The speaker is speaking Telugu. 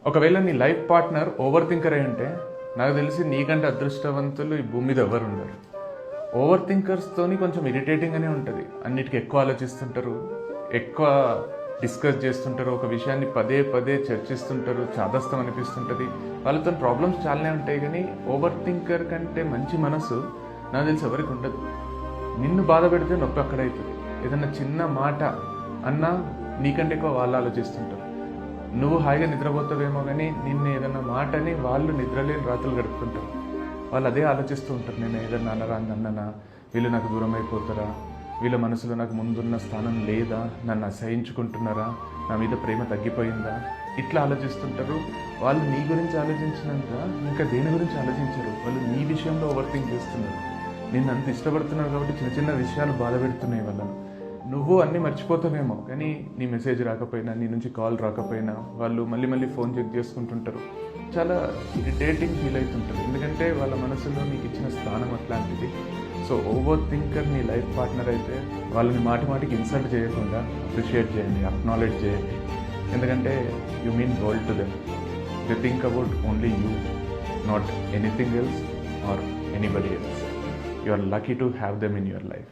ఒకవేళ నీ లైఫ్ పార్ట్నర్ ఓవర్ థింకర్ అయి ఉంటే నాకు తెలిసి నీకంటే అదృష్టవంతులు ఈ భూమి మీద ఎవరు ఉండరు. ఓవర్ థింకర్స్తోని కొంచెం ఇరిటేటింగ్గానే ఉంటుంది. అన్నిటికీ ఎక్కువ ఆలోచిస్తుంటారు, ఎక్కువ డిస్కస్ చేస్తుంటారు, ఒక విషయాన్ని పదే పదే చర్చిస్తుంటారు, చాదస్తం అనిపిస్తుంటుంది. వాళ్ళతో ప్రాబ్లమ్స్ చాలానే ఉంటాయి. కానీ ఓవర్ థింకర్ కంటే మంచి మనసు నాకు తెలిసి ఎవరికి ఉండదు. నిన్ను బాధ పెడితే నొప్పి అక్కడవుతుంది. ఏదన్నా చిన్న మాట అన్నా నీకంటే ఎక్కువ వాళ్ళు ఆలోచిస్తుంటారు. నువ్వు హాయిగా నిద్రపోతావేమో కానీ నిన్ను ఏదన్నా మాటని వాళ్ళు నిద్రలేని రాత్రులు గడుపుతుంటారు. వాళ్ళు అదే ఆలోచిస్తూ ఉంటారు. నేను ఏదన్నా అన్ననా, వీళ్ళు నాకు దూరం అయిపోతారా, వీళ్ళ మనసులో నాకు ముందున్న స్థానం లేదా, నన్ను అసహించుకుంటున్నారా, నా మీద ప్రేమ తగ్గిపోయిందా, ఇట్లా ఆలోచిస్తుంటారు. వాళ్ళు నీ గురించి ఆలోచించినంత ఇంకా దేని గురించి ఆలోచించరు. వాళ్ళు నీ విషయంలో ఓవర్ థింక్ చేస్తున్నారు. నిన్ను అంత ఇష్టపడుతున్నారు కాబట్టి చిన్న చిన్న విషయాలు బాధ పెడుతున్నాయి వాళ్ళను. నువ్వు అన్నీ మర్చిపోతావేమో కానీ నీ మెసేజ్ రాకపోయినా, నీ నుంచి కాల్ రాకపోయినా వాళ్ళు మళ్ళీ మళ్ళీ ఫోన్ చెక్ చేసుకుంటుంటారు. చాలా ఇరిటేటింగ్ ఫీల్ అవుతుంటారు. ఎందుకంటే వాళ్ళ మనసులో నీకు ఇచ్చిన స్థానం అట్లాంటిది. సో ఓవర్ థింకర్ నీ లైఫ్ పార్ట్నర్ అయితే వాళ్ళని మాటి మాటికి ఇన్సల్ట్ చేయకుండా అప్రిషియేట్ చేయండి, అక్నాలెడ్జ్ చేయండి. ఎందుకంటే you mean world to them. They think about only you, not anything else or anybody else. You are lucky to have them in your life.